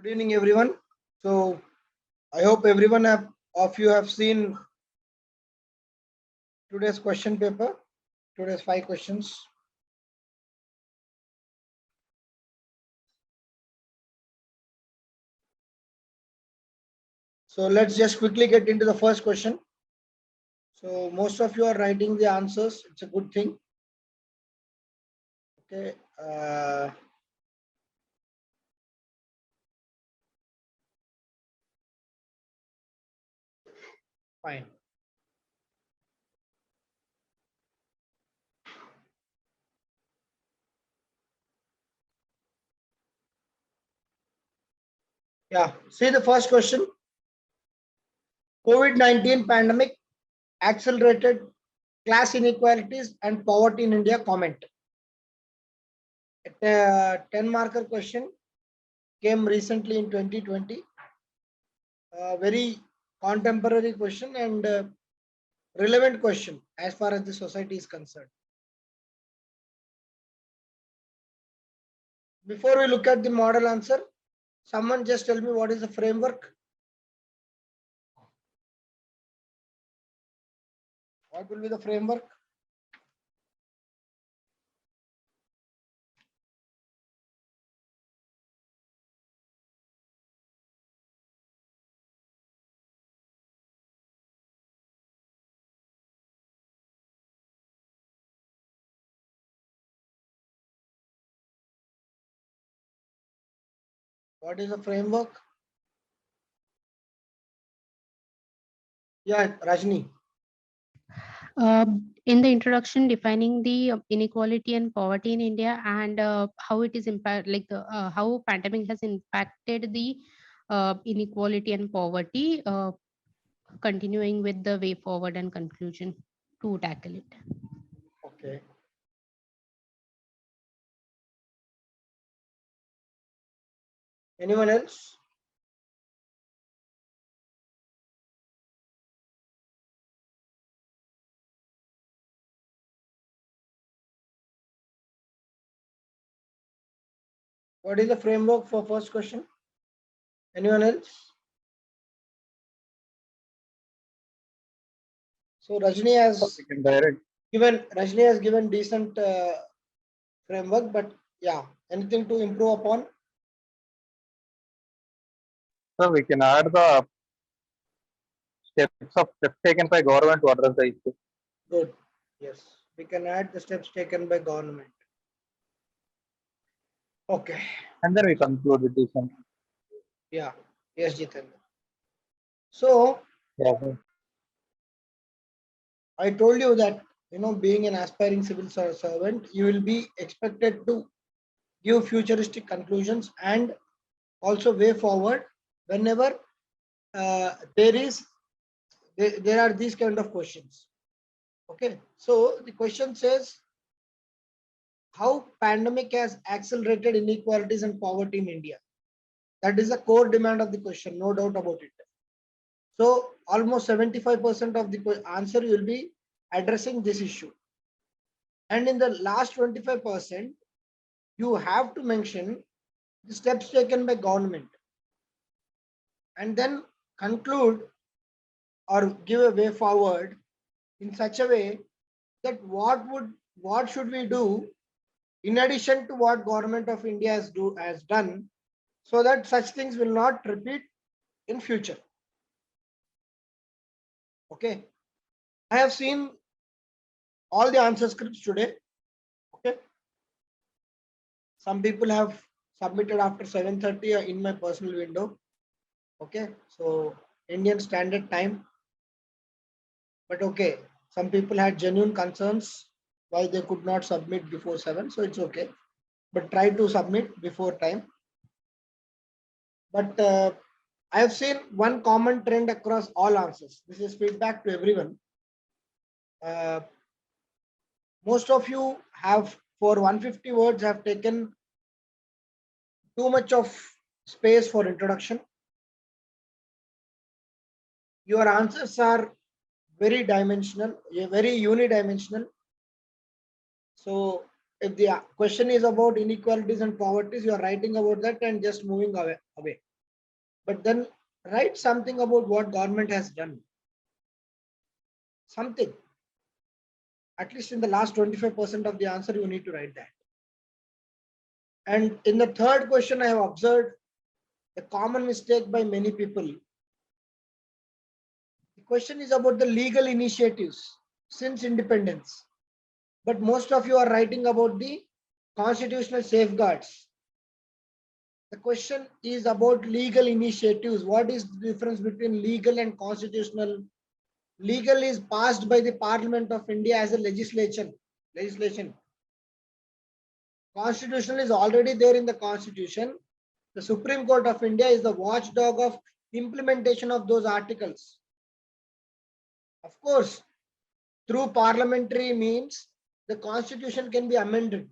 Good evening, everyone. So I hope everyone of you have seen today's question paper, today's 5 questions. So let's just quickly get into the first question. So most of you are writing the answers. It's a good thing. Okay. Fine. Yeah. See the first question. COVID-19 pandemic accelerated class inequalities and poverty in India. Comment. 10 marker question came recently in 2020. Very contemporary question and relevant question as far as the society is concerned. Before we look at the model answer, someone just tell me what is the framework? What will be the framework? What is the framework? Yeah, Rajni. In the introduction, defining the inequality and poverty in India and how it is how pandemic has impacted the inequality and poverty, continuing with the way forward and conclusion to tackle it. Okay. Anyone else? What is the framework for first question? Anyone else? So Rajni has given decent framework, but yeah, anything to improve upon? So we can add the steps taken by government to address the issue. Good. Yes, we can add the steps taken by government. Okay. And then we conclude with this one. Yeah. Yes, Jitendra. So Yeah. I told you that, being an aspiring civil servant, you will be expected to give futuristic conclusions and also way forward whenever there are these kind of questions. Okay. So the question says, how pandemic has accelerated inequalities and poverty in India? That is a core demand of the question, no doubt about it. So almost 75% of the answer will be addressing this issue. And in the last 25%, you have to mention the steps taken by government and then conclude or give a way forward in such a way that what should we do in addition to what government of India has done, so that such things will not repeat in future. Okay. I have seen all the answer scripts today. Okay. Some people have submitted after 7:30 in my personal window. Okay. So Indian Standard Time. But okay, some people had genuine concerns why they could not submit before 7. So it's okay. But try to submit before time. But I have seen one common trend across all answers. This is feedback to everyone. Most of you have, for 150 words, have taken too much of space for introduction. Your answers are very dimensional, very unidimensional. So if the question is about inequalities and poverties, you are writing about that and just moving away. but then write something about what government has done. Something. At least in the last 25% of the answer, you need to write that. And in the third question, I have observed a common mistake by many people. The question is about the legal initiatives since independence, but most of you are writing about the constitutional safeguards. The question is about legal initiatives. What is the difference between legal and constitutional? Legal is passed by the Parliament of India as a legislation. Constitutional is already there in the Constitution. The Supreme Court of India is the watchdog of implementation of those articles. Of course, through parliamentary means, the Constitution can be amended.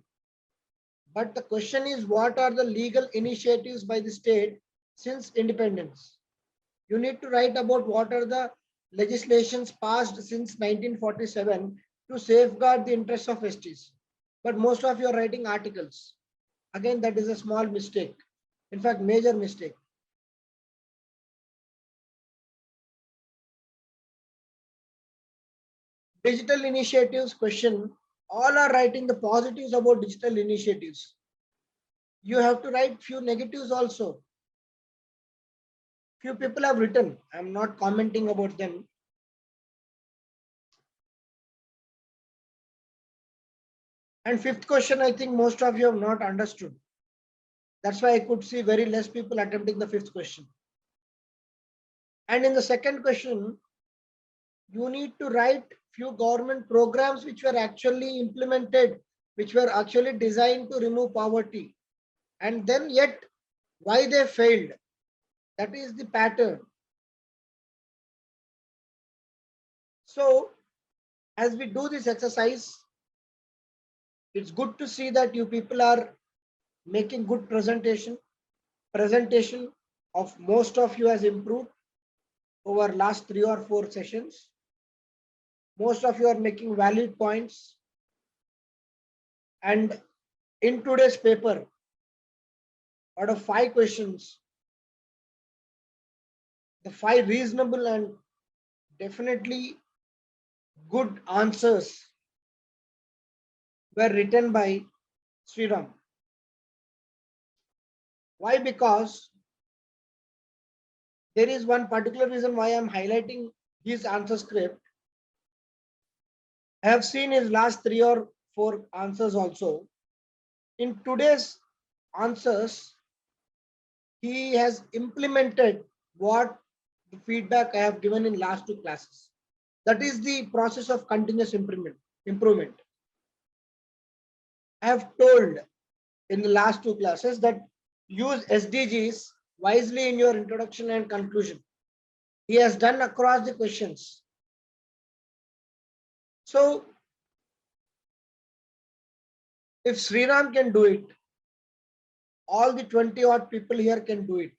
But the question is, what are the legal initiatives by the state since independence? You need to write about what are the legislations passed since 1947 to safeguard the interests of STs. But most of you are writing articles. Again, that is a small mistake. In fact, major mistake. Digital initiatives question, all are writing the positives about digital initiatives. You have to write few negatives also. Few people have written, I'm not commenting about them. And fifth question, I think most of you have not understood. That's why I could see very less people attempting the fifth question. And in the second question, you need to write few government programs which were actually implemented, which were actually designed to remove poverty. And then yet, why they failed. That is the pattern. So, as we do this exercise, it's good to see that you people are making good presentation of most of you has improved over last 3 or 4 sessions. Most of you are making valid points, and in today's paper, out of 5 questions, the 5 reasonable and definitely good answers were written by Sriram. Why? Because there is one particular reason why I'm highlighting his answer script. I have seen his last 3 or 4 answers also. In today's answers, he has implemented what the feedback I have given in last 2 classes. That is the process of continuous improvement. I have told in the last 2 classes that use SDGs wisely in your introduction and conclusion. He has done across the questions. So, if Sriram can do it, all the 20 odd people here can do it.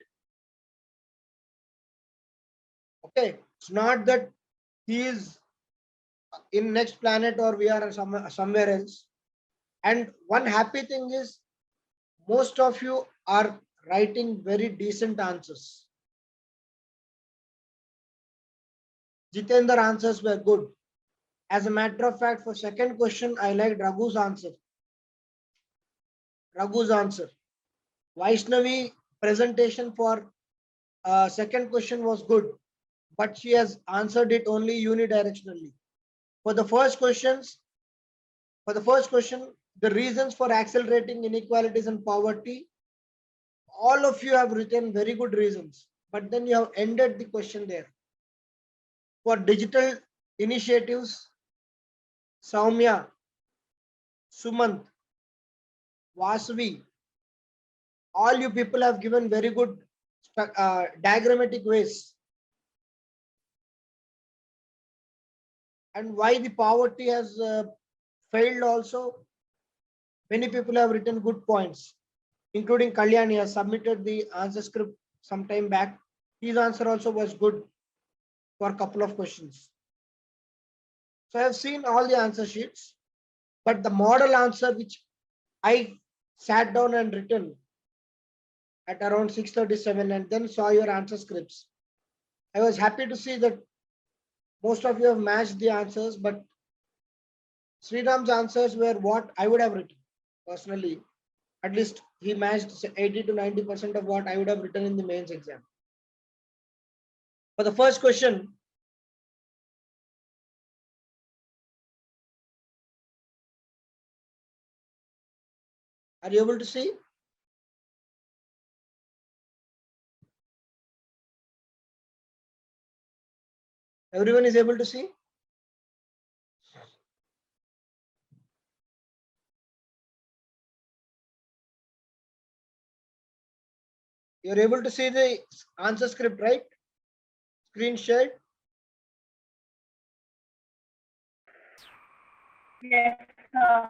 Okay, it's not that he is in next planet or we are somewhere else. And one happy thing is most of you are writing very decent answers. Jitendra answers were good. As a matter of fact, for second question, I liked Raghu's answer. Vaishnavi presentation for second question was good, but she has answered it only unidirectionally. For the first question, the reasons for accelerating inequalities and poverty, all of you have written very good reasons, but then you have ended the question there. For digital initiatives, Soumya, Sumant, Vasavi, all you people have given very good diagrammatic ways. And why the poverty has failed also, many people have written good points, including Kalyani has submitted the answer script some time back. His answer also was good for a couple of questions. So I have seen all the answer sheets, but the model answer which I sat down and written, at around 6:37 and then saw your answer scripts. I was happy to see that most of you have matched the answers, but Sriram's answers were what I would have written personally. At least he matched 80 to 90% of what I would have written in the mains exam. For the first question, are you able to see? Everyone is able to see? You're able to see the answer script, right? Screen shared. Yes, sir.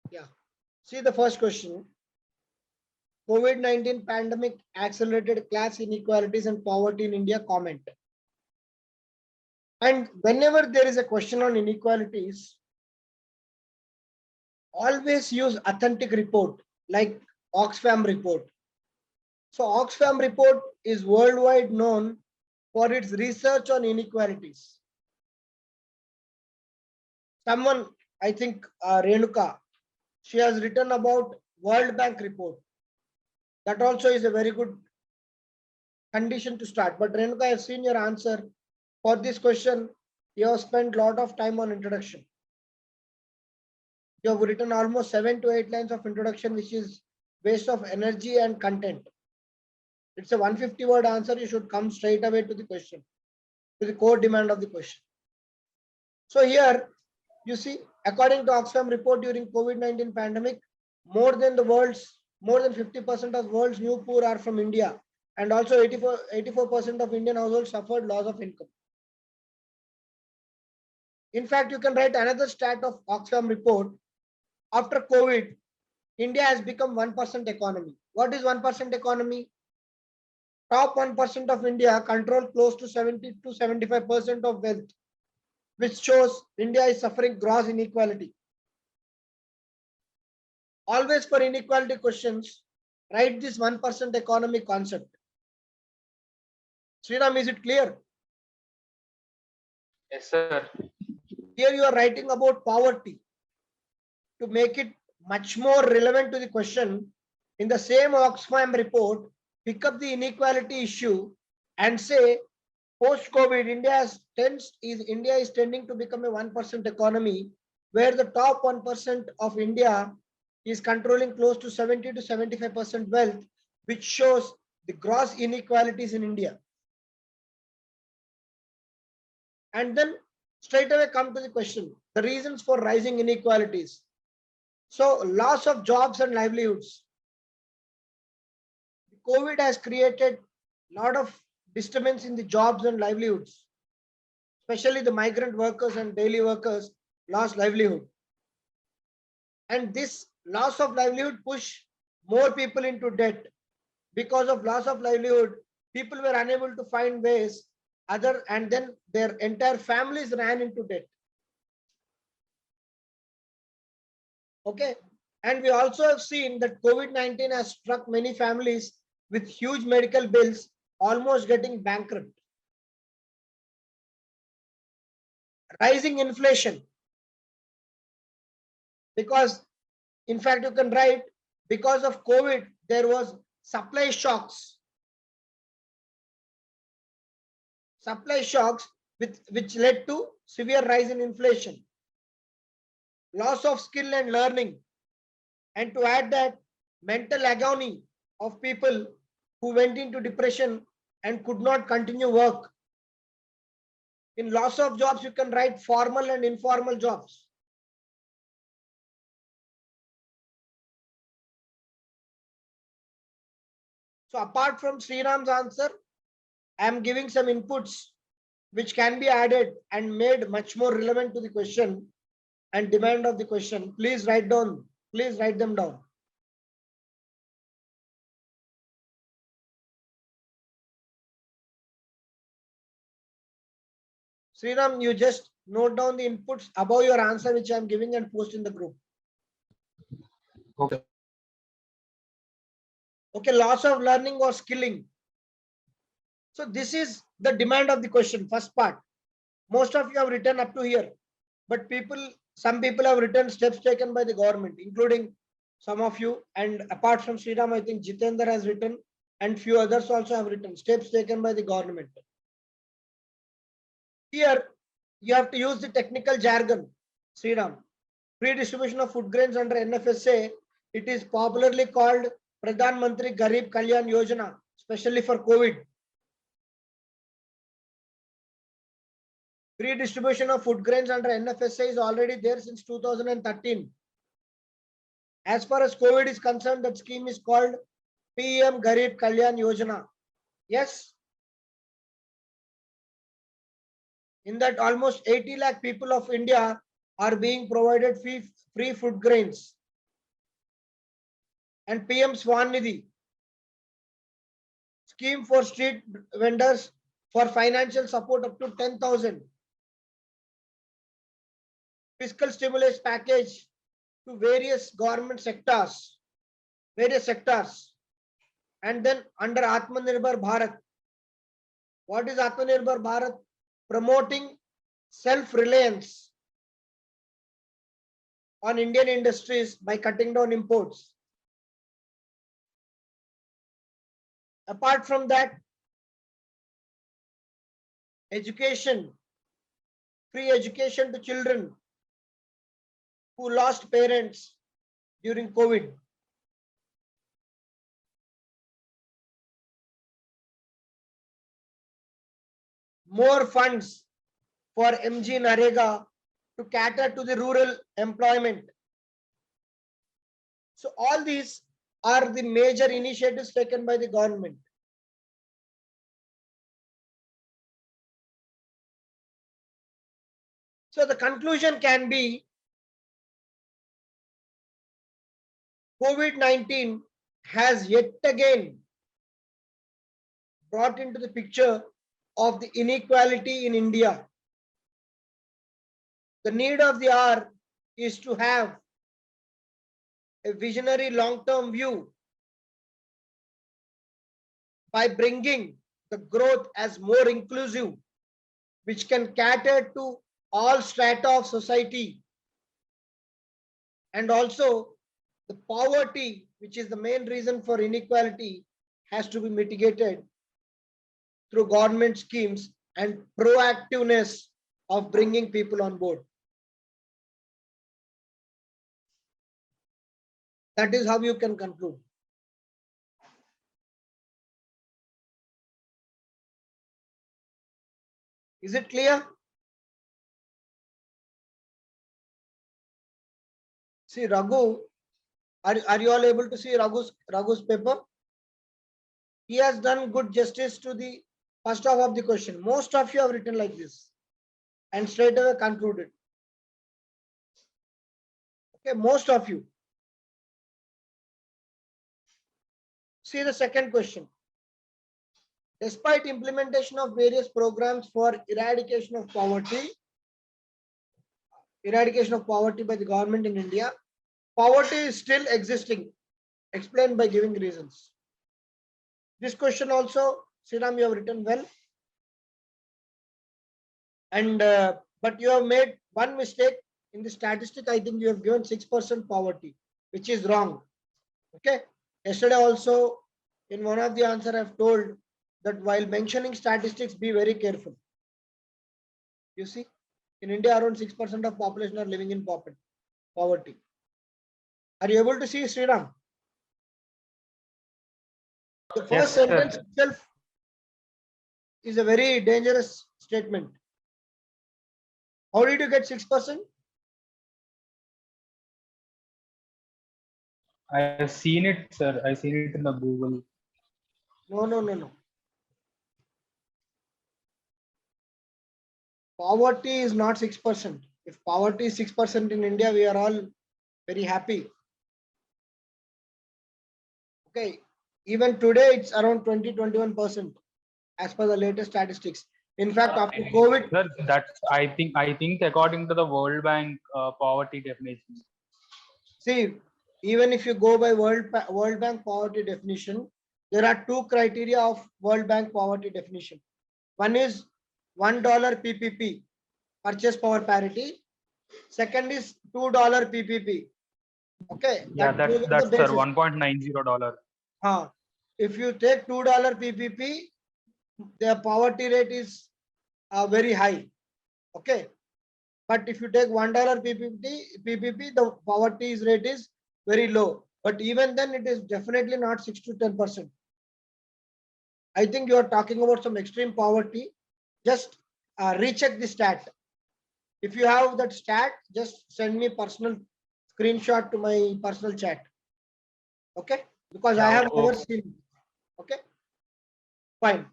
Yeah. See the first question. COVID-19 pandemic accelerated class inequalities and poverty in India, comment. And whenever there is a question on inequalities, always use authentic report like Oxfam report. So Oxfam report is worldwide known for its research on inequalities. Someone, I think Renuka, she has written about World Bank report. That also is a very good condition to start. But Renuka, I have seen your answer for this question. You have spent a lot of time on introduction. You have written almost 7 to 8 lines of introduction, which is based of energy and content. It's a 150 word answer. You should come straight away to the question, to the core demand of the question. So here you see, according to Oxfam report during COVID-19 pandemic, more than 50% of the world's new poor are from India, and also 84% of Indian households suffered loss of income. In fact, you can write another stat of Oxfam report. After COVID, India has become 1% economy. What is 1% economy? Top 1% of India control close to 70 to 75% of wealth, which shows India is suffering gross inequality. Always for inequality questions, write this 1% economy concept. Sriram, is it clear? Yes, sir. Here you are writing about poverty. To make it much more relevant to the question, in the same Oxfam report, pick up the inequality issue and say, post-COVID, India is tending to become a 1% economy, where the top 1% of India is controlling close to 70 to 75% wealth, which shows the gross inequalities in India. And then straight away come to the question, the reasons for rising inequalities. So loss of jobs and livelihoods. COVID has created a lot of disturbance in the jobs and livelihoods, especially the migrant workers and daily workers lost livelihood. And this loss of livelihood pushed more people into debt. Because of loss of livelihood, people were unable to find ways and then their entire families ran into debt. Okay. And we also have seen that COVID-19 has struck many families with huge medical bills, almost getting bankrupt. Rising inflation. Because, in fact, you can write, because of COVID, there was supply shocks. Supply shocks which led to severe rise in inflation. Loss of skill and learning. And to add that, mental agony of people who went into depression and could not continue work. In loss of jobs, you can write formal and informal jobs. So apart from Sriram's answer, I am giving some inputs which can be added and made much more relevant to the question and demand of the question. Please write them down. Sriram, you just note down the inputs above your answer, which I am giving, and post in the group. Okay. Okay, loss of learning or skilling. So this is the demand of the question, first part. Most of you have written up to here, but some people have written steps taken by the government, including some of you. And apart from Sriram, I think Jitendra has written, and few others also have written steps taken by the government. Here, you have to use the technical jargon, Sriram. Pre-distribution of food grains under NFSA, it is popularly called Pradhan Mantri Garib Kalyan Yojana, especially for COVID. Pre-distribution of food grains under NFSA is already there since 2013. As far as COVID is concerned, that scheme is called PM Garib Kalyan Yojana. Yes. In that, almost 80 lakh people of India are being provided free food grains. And PM Swanidhi scheme for street vendors for financial support up to 10,000. Fiscal stimulus package to various government sectors, and then under Atmanirbhar Bharat. What is Atmanirbhar Bharat? Promoting self-reliance on Indian industries by cutting down imports. Apart from that, education, free education to children who lost parents during COVID. More funds for MG Narega to cater to the rural employment. So all these are the major initiatives taken by the government. So the conclusion can be COVID-19 has yet again brought into the picture of the inequality in India. The need of the hour is to have a visionary long-term view by bringing the growth as more inclusive, which can cater to all strata of society, and also the poverty, which is the main reason for inequality, has to be mitigated through government schemes and proactiveness of bringing people on board. That is how you can conclude. Is it clear? See, Raghu, are you all able to see Raghu's paper? He has done good justice to the first half of the question. Most of you have written like this and straight away concluded. Okay, most of you. See the second question. Despite implementation of various programs for eradication of poverty by the government in India, poverty is still existing. Explain by giving reasons. This question also, Sriram, you have written well. And but you have made one mistake in the statistic. I think you have given 6% poverty, which is wrong. Okay. Yesterday also, in one of the answer, I've told that while mentioning statistics, be very careful. You see, in India, around 6% of population are living in poverty. Are you able to see, Sriram? The first sentence itself is a very dangerous statement. How did you get 6%? I have seen it, sir. I seen it in the Google. No. Poverty is not 6%. If poverty is 6% in India, we are all very happy. Okay. Even today, it's around 20-21% as per the latest statistics. In fact, after COVID, Sir, that's I think according to the World Bank poverty definition. see, even if you go by World Bank poverty definition, there are two criteria of World Bank poverty definition. One is $1 PPP, purchase power parity. Second is $2 PPP. Okay, Yeah, those are the that's sir, basis. $1.90. If you take $2 PPP, the poverty rate is very high. Okay, but if you take $1 PPP, the poverty rate is very low. But even then, it is definitely not 6 to 10%. I think you are talking about some extreme poverty. Just recheck the stat. If you have that stat, just send me personal screenshot to my personal chat. Okay, because I have never seen. Okay, fine.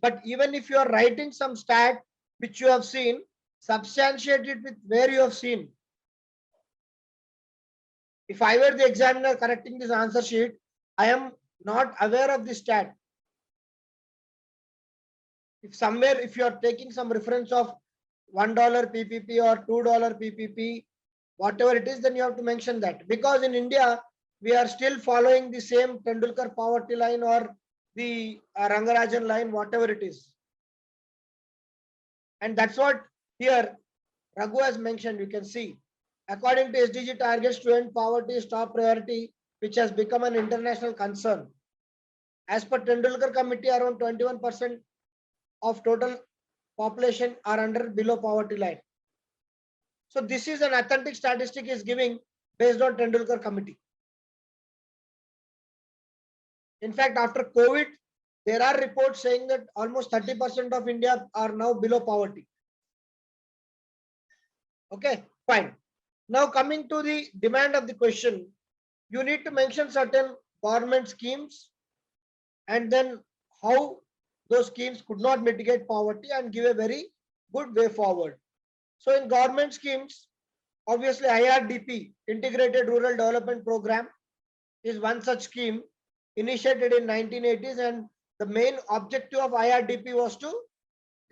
But even if you are writing some stat which you have seen, substantiate it with where you have seen. If I were the examiner correcting this answer sheet, I am not aware of this stat. If somewhere, if you are taking some reference of $1 PPP or $2 PPP, whatever it is, then you have to mention that. Because in India, we are still following the same Tendulkar poverty line or the Rangarajan line, whatever it is. And that's what here Raghu has mentioned. You can see, according to SDG targets, to end poverty is top priority, which has become an international concern. As per Tendulkar committee, around 21% of total population are under below poverty line. So this is an authentic statistic is giving based on Tendulkar committee. In fact, after COVID, there are reports saying that almost 30% of India are now below poverty. Okay, fine. Now coming to the demand of the question, you need to mention certain government schemes and then how those schemes could not mitigate poverty and give a very good way forward. So in government schemes, obviously IRDP, Integrated Rural Development Program, is one such scheme initiated in 1980s, and the main objective of IRDP was to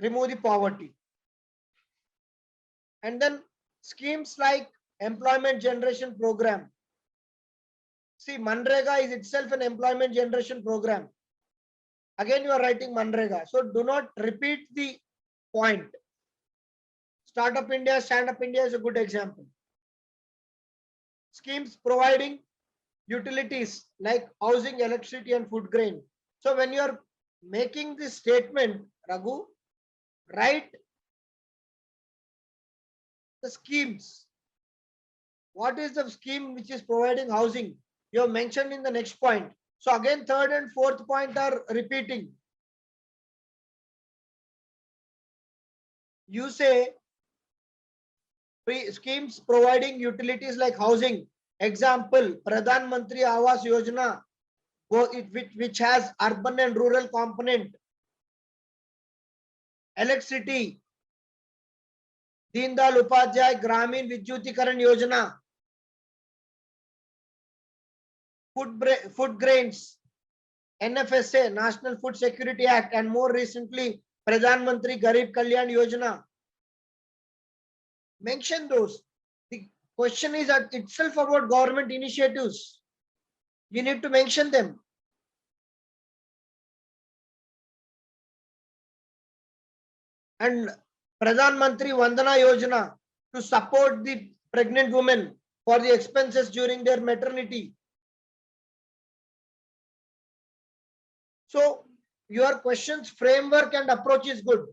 remove the poverty. And then schemes like Employment Generation Program. See, Manrega is itself an employment generation program. Again, you are writing Manrega. So do not repeat the point. Startup India, Stand Up India is a good example. Schemes providing utilities like housing, electricity, and food grain. So when you are making this statement, Raghu, write the schemes. What is the scheme which is providing housing? You have mentioned in the next point. So again, third and fourth point are repeating. You say schemes providing utilities like housing. Example, Pradhan Mantri Awas Yojana, which has urban and rural component. Electricity, Deen Dayal Upadhyay Gramin Vidyutikaran Yojana. Food grains, NFSA, National Food Security Act, and more recently, Pradhan Mantri Garib Kalyan Yojana. Mention those. The question is itself about government initiatives. You need to mention them. And Pradhan Mantri Vandana Yojana to support the pregnant women for the expenses during their maternity. So your questions framework and approach is good.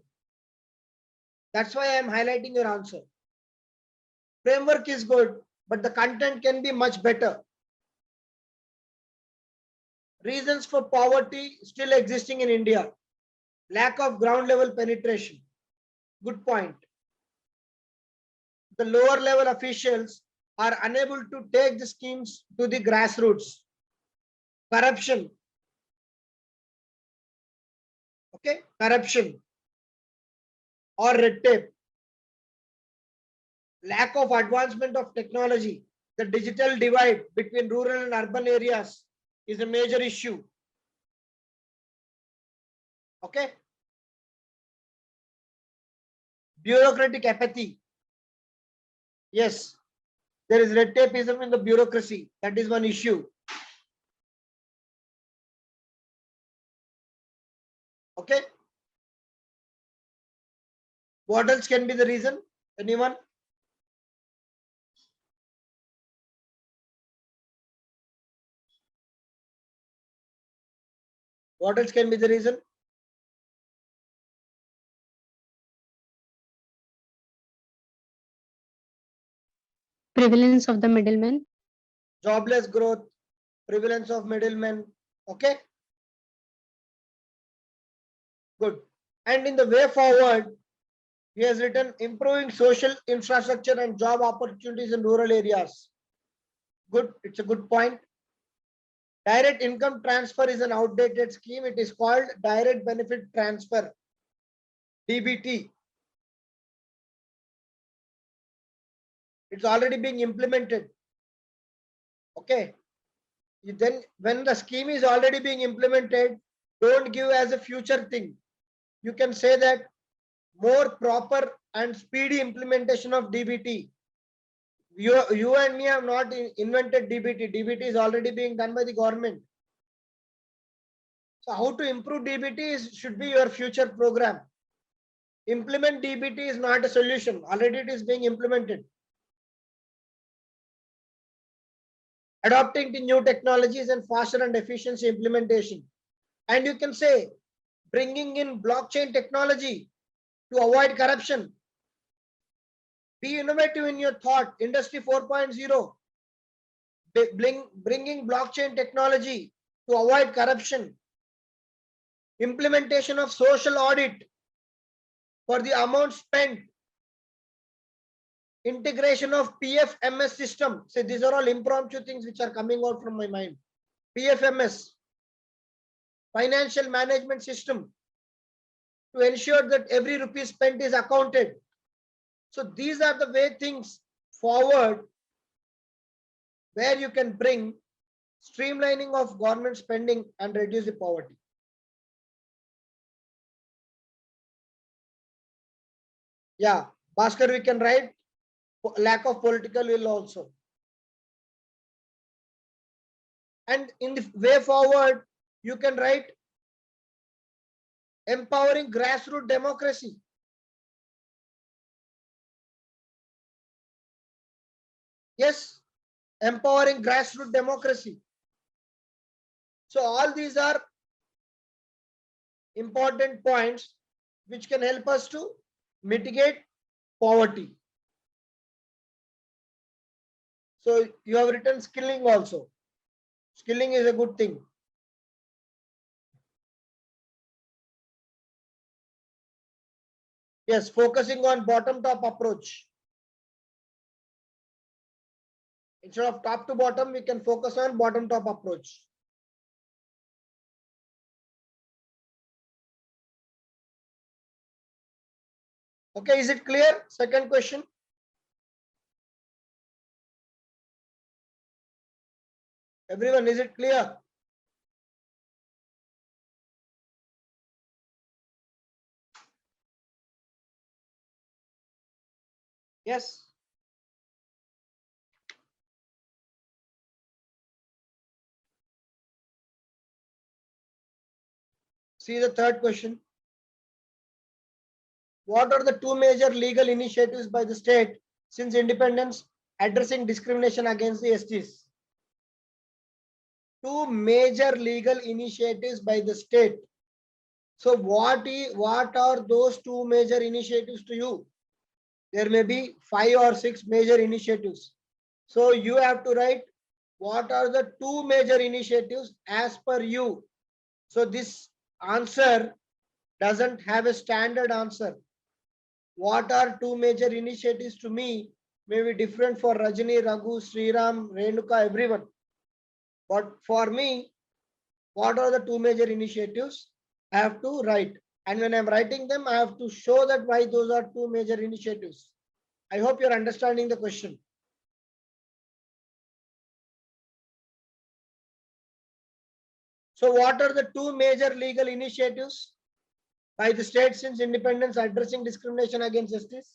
That's why I am highlighting your answer. Framework is good, but the content can be much better. Reasons for poverty still existing in India. Lack of ground level penetration. Good point. The lower level officials are unable to take the schemes to the grassroots. Corruption. Okay, corruption or red tape. Lack of advancement of technology. The digital divide between rural and urban areas is a major issue. Okay. Bureaucratic apathy. Yes, there is red tapeism in the bureaucracy. That is one issue. Okay. What else can be the reason? Anyone? What else can be the reason? Prevalence of the middlemen. Jobless growth, prevalence of middlemen. Okay. Good. And in the way forward, he has written improving social infrastructure and job opportunities in rural areas. Good. It's a good point. Direct income transfer is an outdated scheme. It is called direct benefit transfer, DBT. It's already being implemented. Okay. Then when the scheme is already being implemented, don't give as a future thing. You can say that more proper and speedy implementation of DBT. You and me have not invented DBT. DBT is already being done by the government. So how to improve DBT should be your future program. Implement DBT is not a solution. Already it is being implemented. Adopting to new technologies and faster and efficiency implementation. And you can say bringing in blockchain technology to avoid corruption. Be innovative in your thought. Industry 4.0. Bringing blockchain technology to avoid corruption. Implementation of social audit for the amount spent. Integration of PFMS system. See, these are all impromptu things which are coming out from my mind. PFMS, financial management system, to ensure that every rupee spent is accounted. So these are the way things forward where you can bring streamlining of government spending and reduce the poverty. Yeah, Bhaskar, we can write lack of political will also. And in the way forward, you can write empowering grassroots democracy. Yes, empowering grassroots democracy. So all these are important points which can help us to mitigate poverty. So you have written skilling also. Skilling is a good thing. Yes, focusing on bottom-top approach. Instead of top to bottom, we can focus on bottom-top approach. Okay, is it clear? Second question. Everyone, is it clear? Yes. See the third question. What are the two major legal initiatives by the state since independence addressing discrimination against the STs? Two major legal initiatives by the state. So what are those two major initiatives to you? There may be 5 or 6 major initiatives. So you have to write what are the two major initiatives as per you. So this answer doesn't have a standard answer. What are two major initiatives to me may be different for Rajani, Raghu, Sriram, Renuka, everyone. But for me, what are the two major initiatives? I have to write. And when I'm writing them, I have to show that why those are two major initiatives. I hope you're understanding the question. So what are the two major legal initiatives by the state since independence addressing discrimination against STs?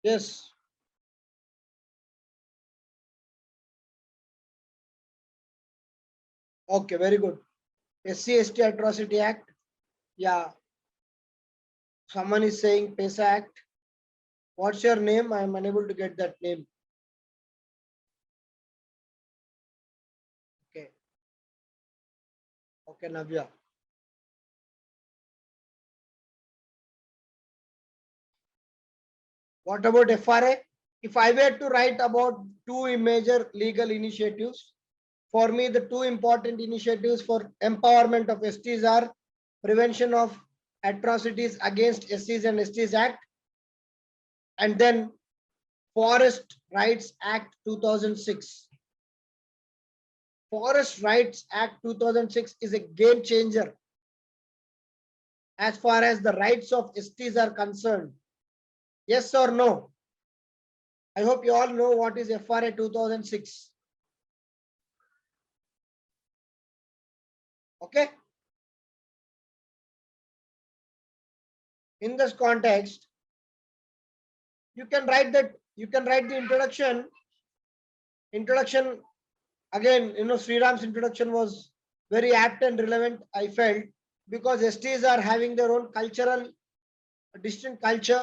Yes. Okay, very good. SC/ST Atrocity Act. Yeah. Someone is saying PESA Act. What's your name? I am unable to get that name. Okay. Okay, Navya. What about FRA? If I were to write about two major legal initiatives, for me, the two important initiatives for empowerment of STs are Prevention of Atrocities Against SCs and STs Act, and then Forest Rights Act 2006. Forest Rights Act 2006 is a game changer as far as the rights of STs are concerned. Yes or no? I hope you all know what is FRA 2006. Okay. In this context, you can write that, you can write the introduction. Introduction again, Sriram's introduction was very apt and relevant, I felt, because STs are having their own cultural, distinct culture.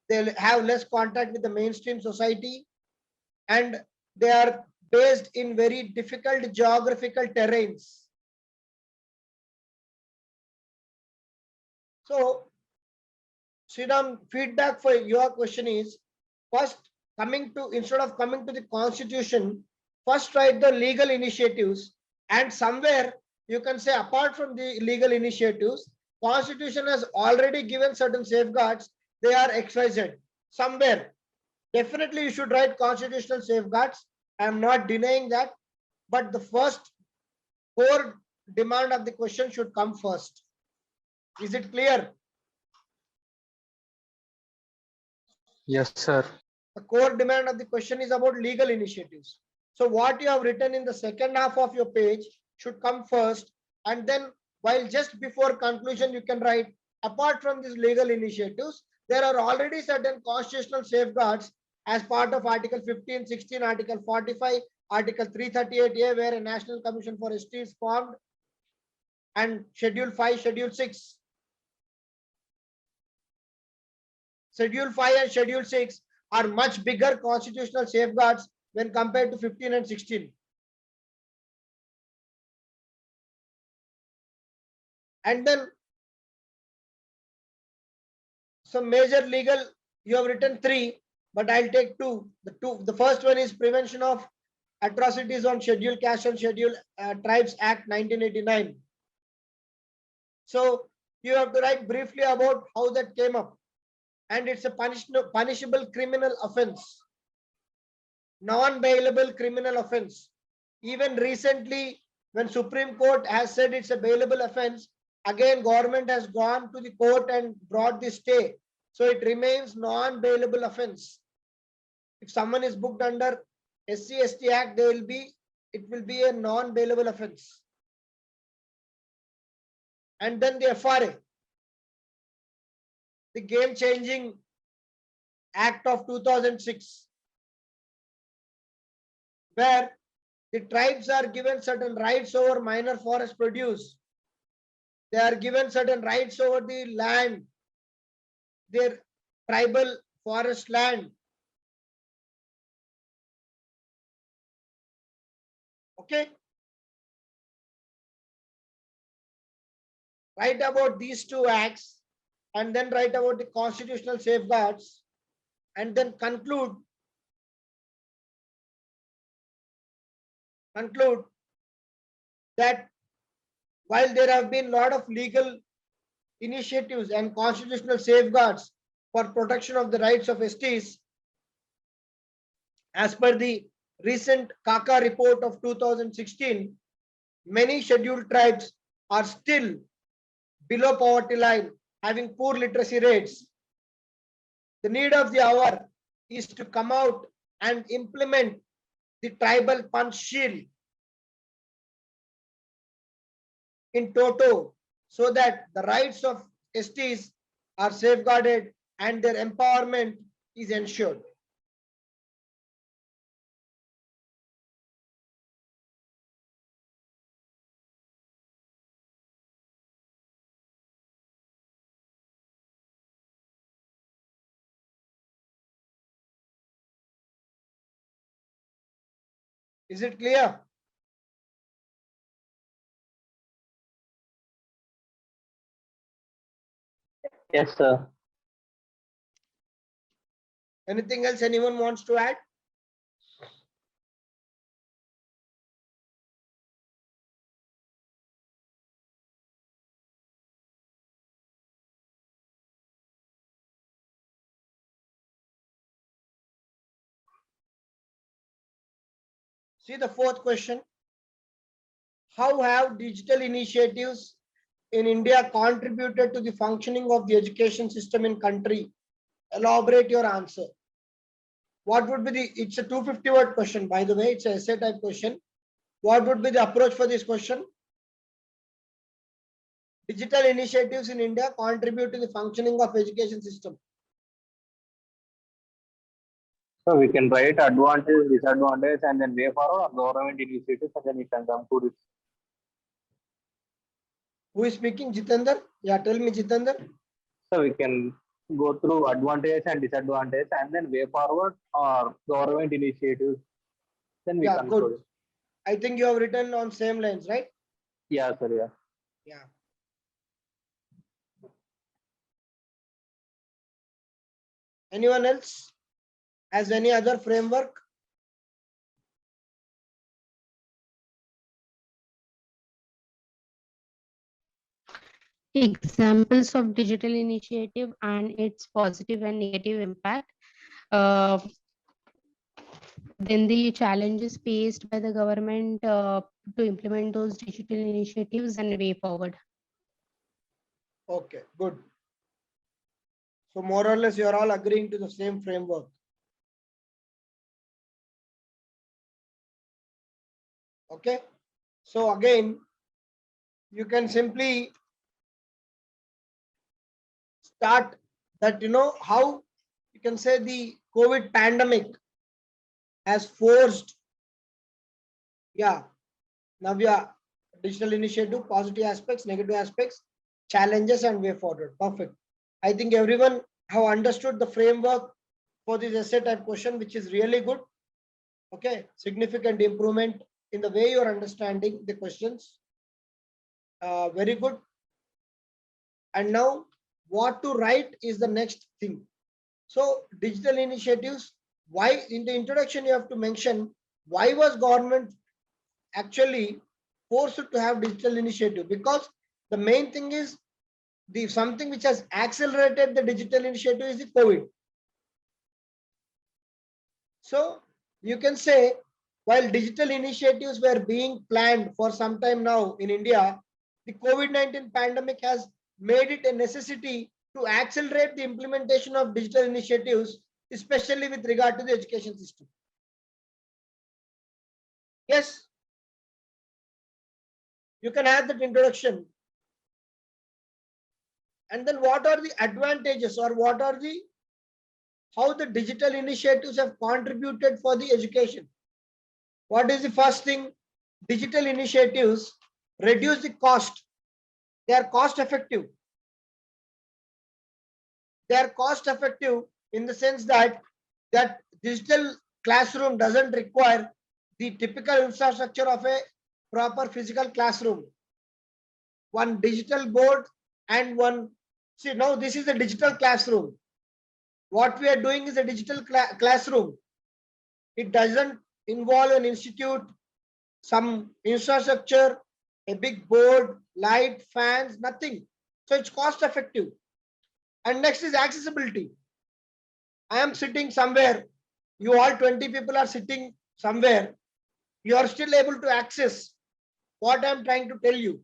They have less contact with the mainstream society, and they are based in very difficult geographical terrains. So, Sriram, feedback for your question is, first instead of coming to the constitution, first write the legal initiatives, and somewhere you can say apart from the legal initiatives, constitution has already given certain safeguards, they are XYZ. Somewhere, definitely you should write constitutional safeguards. I am not denying that, but the first core demand of the question should come first. Is it clear? Yes, sir. The core demand of the question is about legal initiatives. So what you have written in the second half of your page should come first, and then while just before conclusion you can write, apart from these legal initiatives, there are already certain constitutional safeguards as part of Article 15, 16, Article 45, Article 338A, where a National Commission for ST is formed, and Schedule 5, Schedule 6. Schedule 5 and Schedule 6 are much bigger constitutional safeguards when compared to 15 and 16. And then some major legal, you have written 3, but I'll take 2. The first one is Prevention of Atrocities on Scheduled Caste and Scheduled Tribes Act 1989. So you have to write briefly about how that came up. And it's a punishable criminal offense, non-bailable criminal offense. Even recently, when Supreme Court has said it's a bailable offense, again government has gone to the court and brought the stay. So it remains non-bailable offense. If someone is booked under SC/ST Act, it will be a non-bailable offense. And then the FRA, the game-changing Act of 2006, where the tribes are given certain rights over minor forest produce. They are given certain rights over the land, their tribal forest land. Okay. Write about these two acts, and then write about the constitutional safeguards, and then conclude that while there have been a lot of legal initiatives and constitutional safeguards for protection of the rights of STs, as per the recent Kaka report of 2016, many scheduled tribes are still below poverty line, having poor literacy rates. The need of the hour is to come out and implement the tribal Panchshil in toto, so that the rights of STs are safeguarded and their empowerment is ensured. Is it clear? Yes, sir. Anything else anyone wants to add? See the fourth question. How have digital initiatives in India contributed to the functioning of the education system in country? Elaborate your answer. What would be the, it's a 250 word question, by the way, it's an essay type question. What would be the approach for this question? Digital initiatives in India contribute to the functioning of education system. So we can write advantage, disadvantage, and then way forward or government initiatives, and then we can come to this. Who is speaking? Jitendra? Yeah, tell me, Jitendra. So we can go through advantage and disadvantage, and then way forward or government initiatives. Then we Yeah, conclude. good. I think you have written on same lines, right? Yeah, sir. Yeah. Yeah. Anyone else has any other framework? Examples of digital initiative and its positive and negative impact. Then the challenges faced by the government to implement those digital initiatives and way forward. Okay, good. So more or less you are all agreeing to the same framework. Okay. So again, you can simply start that, how you can say the COVID pandemic has forced, Navya, digital initiative, positive aspects, negative aspects, challenges and way forward. Perfect. I think everyone have understood the framework for this essay type question, which is really good. Okay, significant improvement in the way you are understanding the questions. Very good. And now what to write is the next thing. So digital initiatives, why in the introduction you have to mention why was government actually forced to have digital initiative, because the main thing is the something which has accelerated the digital initiative is the COVID. So you can say while digital initiatives were being planned for some time now in India, the COVID-19 pandemic has made it a necessity to accelerate the implementation of digital initiatives, especially with regard to the education system. Yes, you can add that introduction. And then what are the advantages, or what are the, how the digital initiatives have contributed for the education? What is the first thing? Digital initiatives reduce the cost. They are cost effective. They are cost effective in the sense that digital classroom doesn't require the typical infrastructure of a proper physical classroom. One digital board and one, see now this is a digital classroom. What we are doing is a digital classroom. It doesn't involve an institute, some infrastructure, a big board, light, fans, nothing. So it's cost effective. And next is accessibility. I am sitting somewhere, you all 20 people are sitting somewhere, you are still able to access what I'm trying to tell you.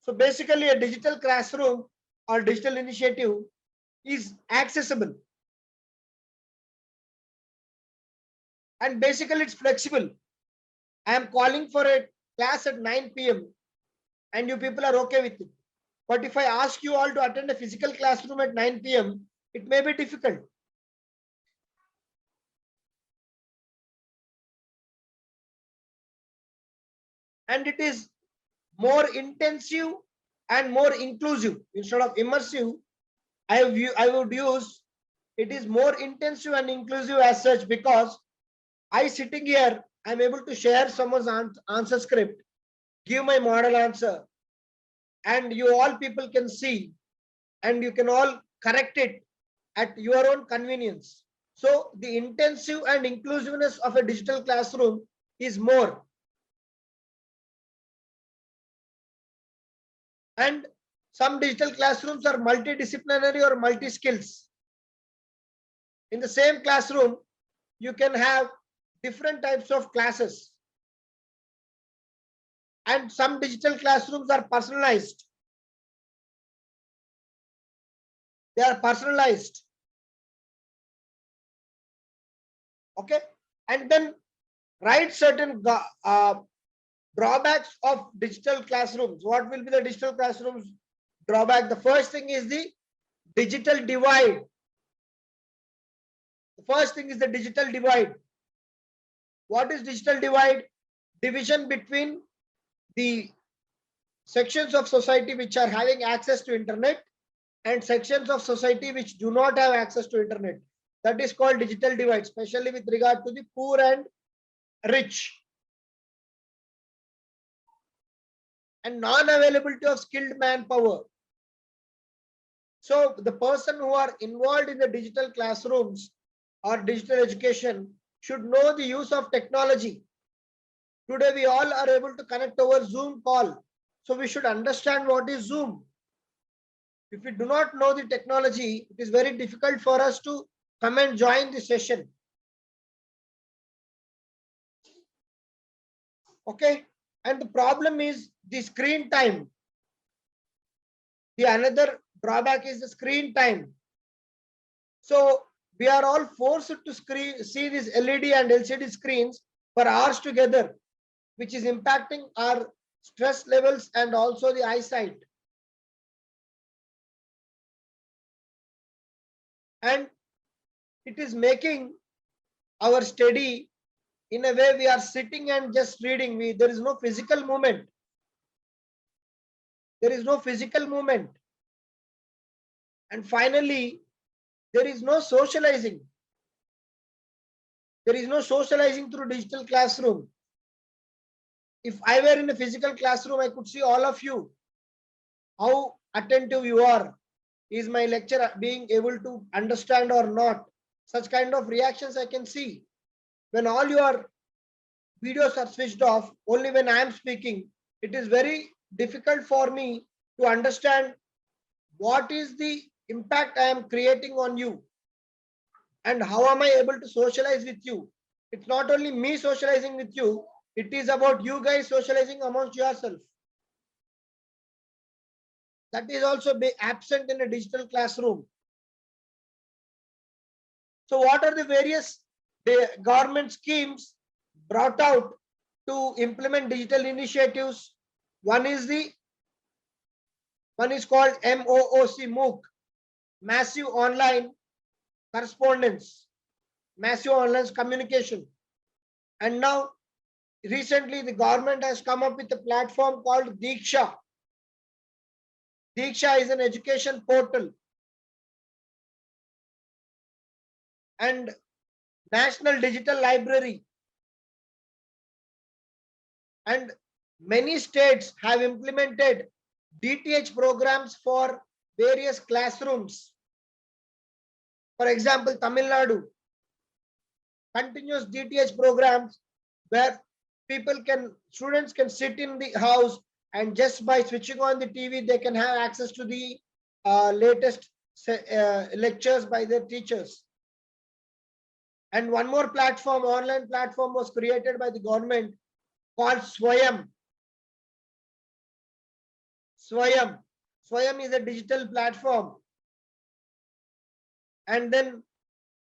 So basically, a digital classroom or digital initiative is accessible. And basically, it's flexible. I am calling for a class at 9 p.m. and you people are okay with it. But if I ask you all to attend a physical classroom at 9 p.m., it may be difficult. And it is more intensive and more inclusive. Instead of immersive, I would use it is more intensive and inclusive as such, because I sitting here, I'm able to share someone's answer script, give my model answer, and you all people can see, and you can all correct it at your own convenience. So the intensive and inclusiveness of a digital classroom is more. And some digital classrooms are multidisciplinary or multi-skills. In the same classroom, you can have different types of classes. And some digital classrooms are personalized. They are personalized. Okay. And then write certain drawbacks of digital classrooms. What will be the digital classrooms drawback? The first thing is the digital divide. The first thing is the digital divide. What is digital divide? Division between the sections of society which are having access to internet and sections of society which do not have access to internet. That is called digital divide, especially with regard to the poor and rich. And non-availability of skilled manpower. So the person who are involved in the digital classrooms or digital education should know the use of technology. Today we all are able to connect over Zoom call. So we should understand what is Zoom. If we do not know the technology, it is very difficult for us to come and join the session. Okay. And the problem is the screen time. The another drawback is the screen time. So we are all forced to see these LED and LCD screens for hours together, which is impacting our stress levels and also the eyesight. And it is making our study in a way we are sitting and just reading. There is no physical movement. There is no physical movement. And finally, there is no socializing. There is no socializing through digital classroom. If I were in a physical classroom, I could see all of you, how attentive you are. Is my lecture being able to understand or not? Such kind of reactions I can see. When all your videos are switched off, only when I am speaking, it is very difficult for me to understand what is the impact I am creating on you and how am I able to socialize with you. It's not only me socializing with you, it is about you guys socializing amongst yourself. That is also be absent in a digital classroom. So what are the various government schemes brought out to implement digital initiatives? One is called MOOC, massive online correspondence, massive online communication. And now recently the government has come up with a platform called Diksha. Diksha is an education portal. And National Digital Library. And many states have implemented DTH programs for various classrooms. For example, Tamil Nadu, continuous DTH programs where students can sit in the house and just by switching on the TV, they can have access to the latest lectures by their teachers. And one more platform, online platform, was created by the government called Swayam. Swayam. Swayam is a digital platform. And then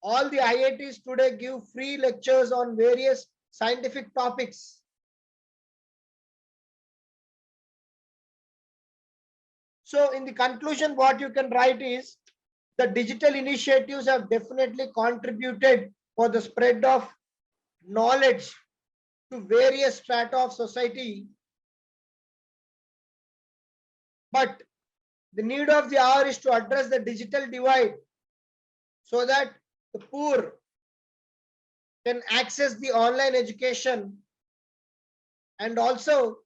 all the IITs today give free lectures on various scientific topics. So in the conclusion, what you can write is the digital initiatives have definitely contributed for the spread of knowledge to various strata of society. But the need of the hour is to address the digital divide so that the poor can access the online education, and also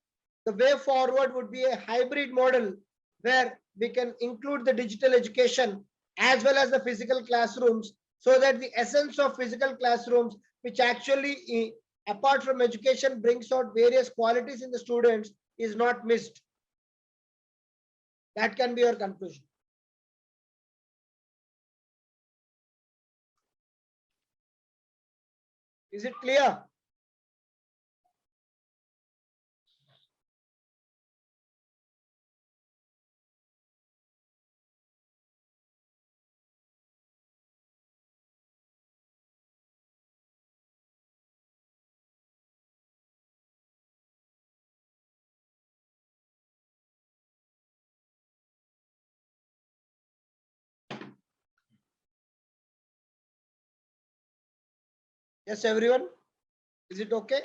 the way forward would be a hybrid model where we can include the digital education as well as the physical classrooms, so that the essence of physical classrooms, which actually apart from education brings out various qualities in the students, is not missed. That can be your conclusion. Is it clear? Yes, everyone. Is it okay?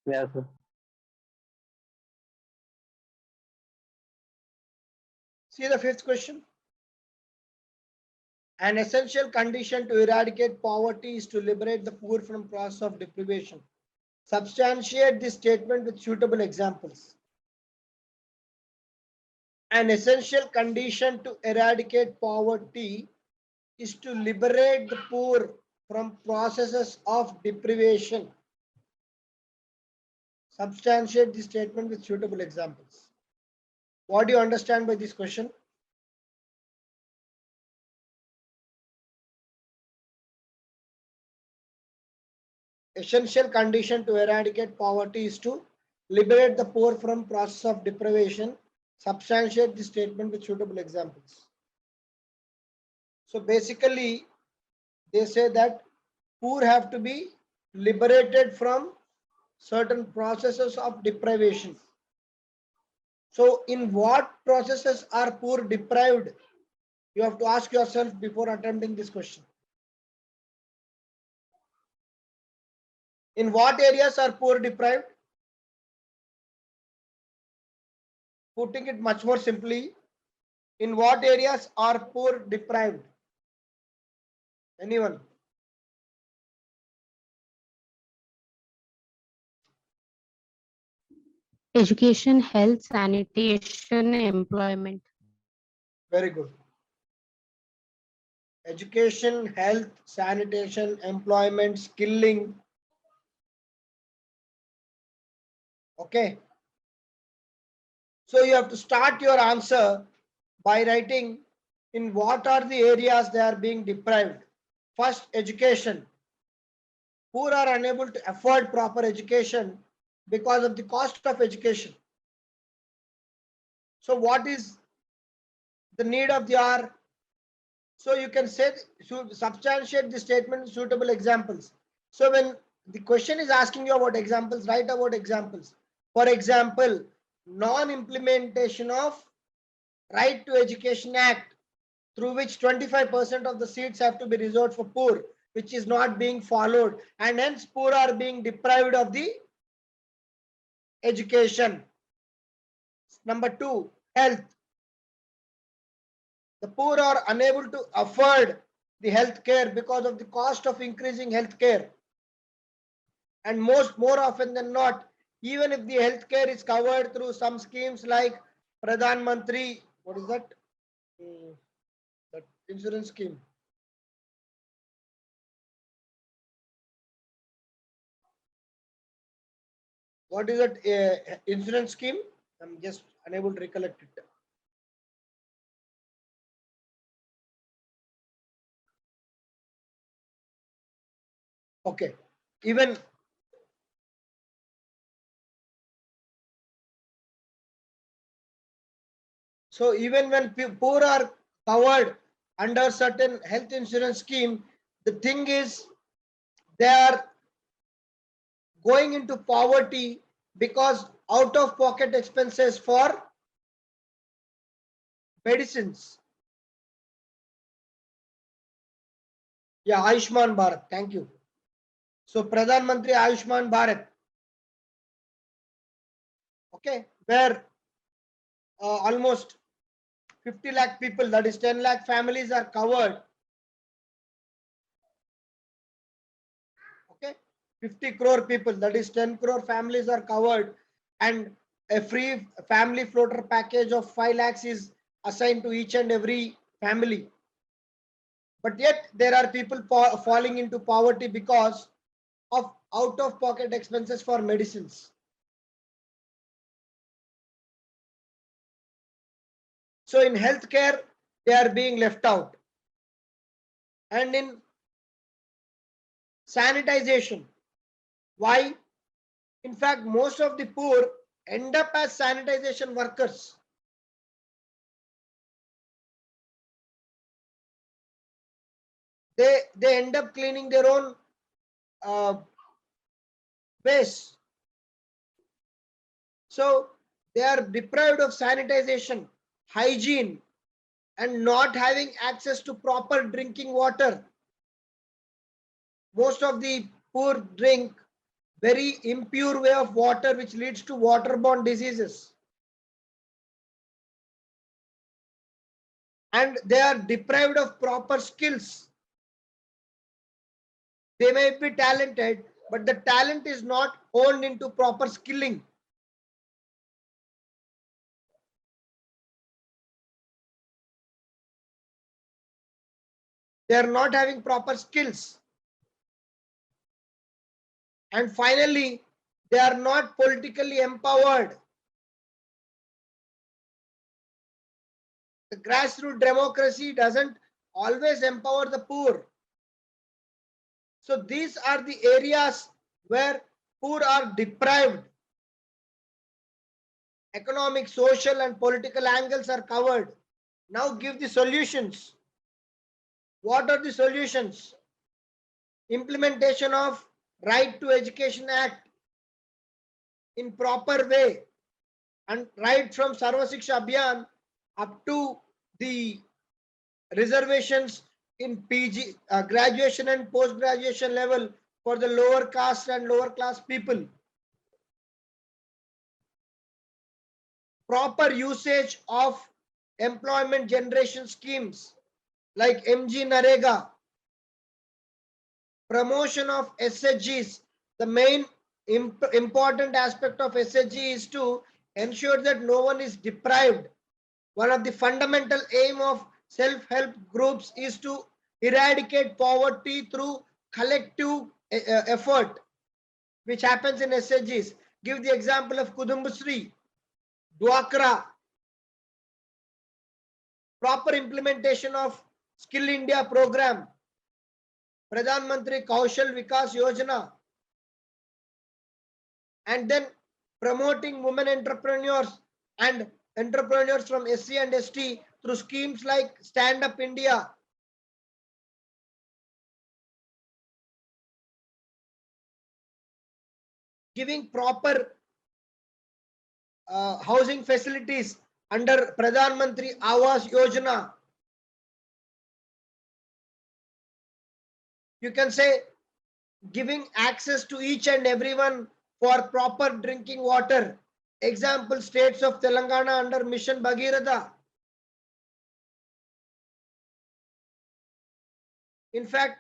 Yes, sir. See the fifth question. An essential condition to eradicate poverty is to liberate the poor from process of deprivation. Substantiate this statement with suitable examples. An essential condition to eradicate poverty is to liberate the poor from processes of deprivation. Substantiate this statement with suitable examples. What do you understand by this question? Essential condition to eradicate poverty is to liberate the poor from process of deprivation. Substantiate this statement with suitable examples. So basically, they say that poor have to be liberated from certain processes of deprivation. So in what processes are poor deprived? You have to ask yourself before attempting this question. In what areas are poor deprived? Putting it much more simply, in what areas are poor deprived? Anyone? Education, health, sanitation, employment. Very good. Education, health, sanitation, employment, skilling. Okay. So you have to start your answer by writing in what are the areas they are being deprived. First, education. Poor are unable to afford proper education because of the cost of education. So what is the need of the hour? So you can say, substantiate the statement with suitable examples. So when the question is asking you about examples, write about examples. For example, non-implementation of Right to Education Act, through which 25% of the seats have to be reserved for poor, which is not being followed, and hence poor are being deprived of the education. Number two, health. The poor are unable to afford the health care because of the cost of increasing health care. And more often than not, even if the health care is covered through some schemes like Pradhan Mantri, what is that? That insurance scheme. What is that insurance scheme? I'm just unable to recollect it. Okay. Even so, even when poor are covered under certain health insurance scheme, the thing is they are going into poverty because out of pocket expenses for medicines. Yeah, Ayushman Bharat. Thank you. So Pradhan Mantri Ayushman Bharat. Okay, where almost 50 lakh people, that is 10 lakh families are covered. Okay, 50 crore people, that is 10 crore families are covered, and a free family floater package of 5 lakhs is assigned to each and every family. But yet there are people falling into poverty because of out of pocket expenses for medicines. So in healthcare, they are being left out. And in sanitization, why? In fact, most of the poor end up as sanitization workers. They end up cleaning their own waste. So they are deprived of sanitization, hygiene, and not having access to proper drinking water. Most of the poor drink very impure way of water, which leads to waterborne diseases. And they are deprived of proper skills. They may be talented, but the talent is not honed into proper skilling. They are not having proper skills. And finally, they are not politically empowered. The grassroots democracy doesn't always empower the poor. So these are the areas where poor are deprived. Economic, social, and political angles are covered. Now give the solutions. What are the solutions? Implementation of Right to Education Act in proper way, and right from Sarva Shiksha Abhiyan up to the reservations in PG, graduation and post-graduation level for the lower caste and lower class people. Proper usage of employment generation schemes like MG Narega. Promotion of SHGs. The main important aspect of SHG is to ensure that no one is deprived. One of the fundamental aim of self-help groups is to eradicate poverty through collective effort, which happens in SHGs. Give the example of Kudumbashree, Dwakra. Proper implementation of Skill India program, Pradhan Mantri Kaushal Vikas Yojana, and then promoting women entrepreneurs and entrepreneurs from SC and ST through schemes like Stand Up India. Giving proper housing facilities under Pradhan Mantri Awas Yojana. You can say giving access to each and everyone for proper drinking water. Example, states of Telangana under Mission Bhagiratha. In fact,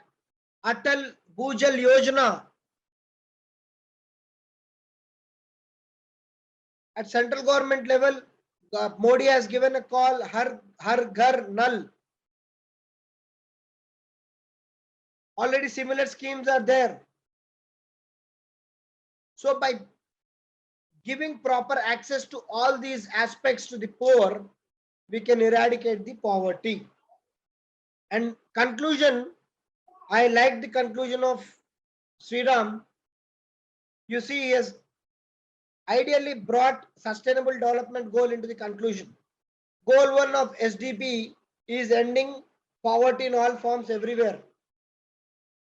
Atal Bhujal Yojana. At central government level, Modi has given a call, Har Ghar Nal. Already similar schemes are there. So by giving proper access to all these aspects to the poor, we can eradicate the poverty. And conclusion, I like the conclusion of Sriram, you see, he has ideally brought sustainable development goal into the conclusion. Goal 1 of SDP is ending poverty in all forms everywhere.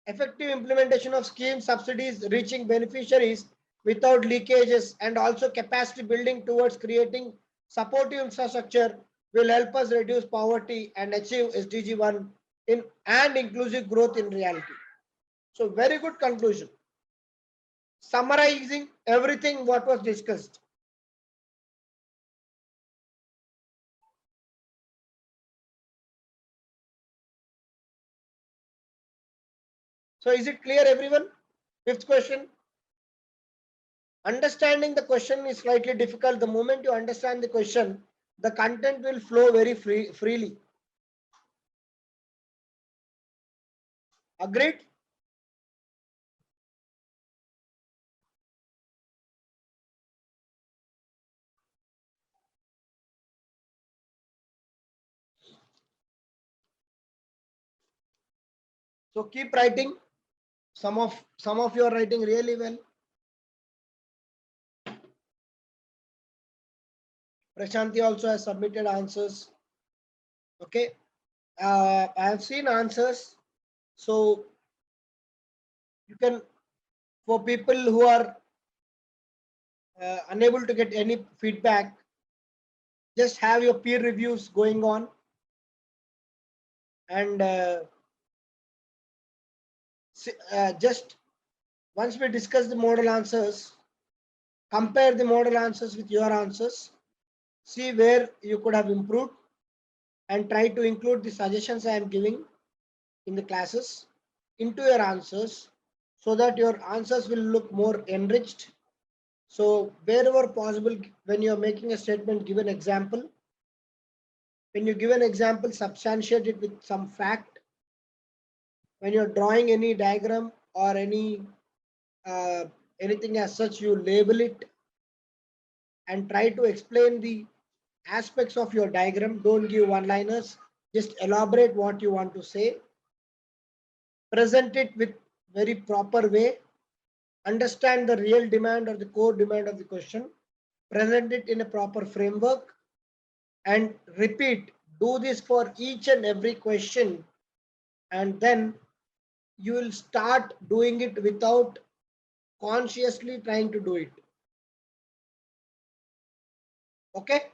Effective implementation of schemes, subsidies reaching beneficiaries without leakages, and also capacity building towards creating supportive infrastructure will help us reduce poverty and achieve SDG 1 and inclusive growth in reality. So very good conclusion. Summarizing everything what was discussed. So is it clear, everyone? Fifth question. Understanding the question is slightly difficult. The moment you understand the question, the content will flow very freely. Agreed? So keep writing. Some of you are writing really well. Prashanti also has submitted answers. Okay. I have seen answers. So you can, for people who are unable to get any feedback, just have your peer reviews going on, and just once we discuss the model answers, compare the model answers with your answers, see where you could have improved, and try to include the suggestions I am giving in the classes into your answers, so that your answers will look more enriched. So wherever possible, when you are making a statement, give an example. When you give an example, substantiate it with some fact. When you're drawing any diagram or anything as such, you label it and try to explain the aspects of your diagram. Don't give one-liners, just elaborate what you want to say. Present it with very proper way. Understand the real demand or the core demand of the question. Present it in a proper framework and repeat. Do this for each and every question, and then you will start doing it without consciously trying to do it. Okay?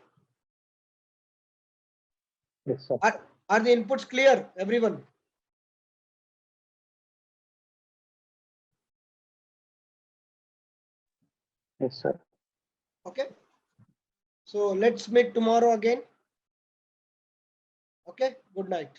Yes, sir. Are the inputs clear, everyone? Yes, sir. Okay. So let's meet tomorrow again. Okay. Good night.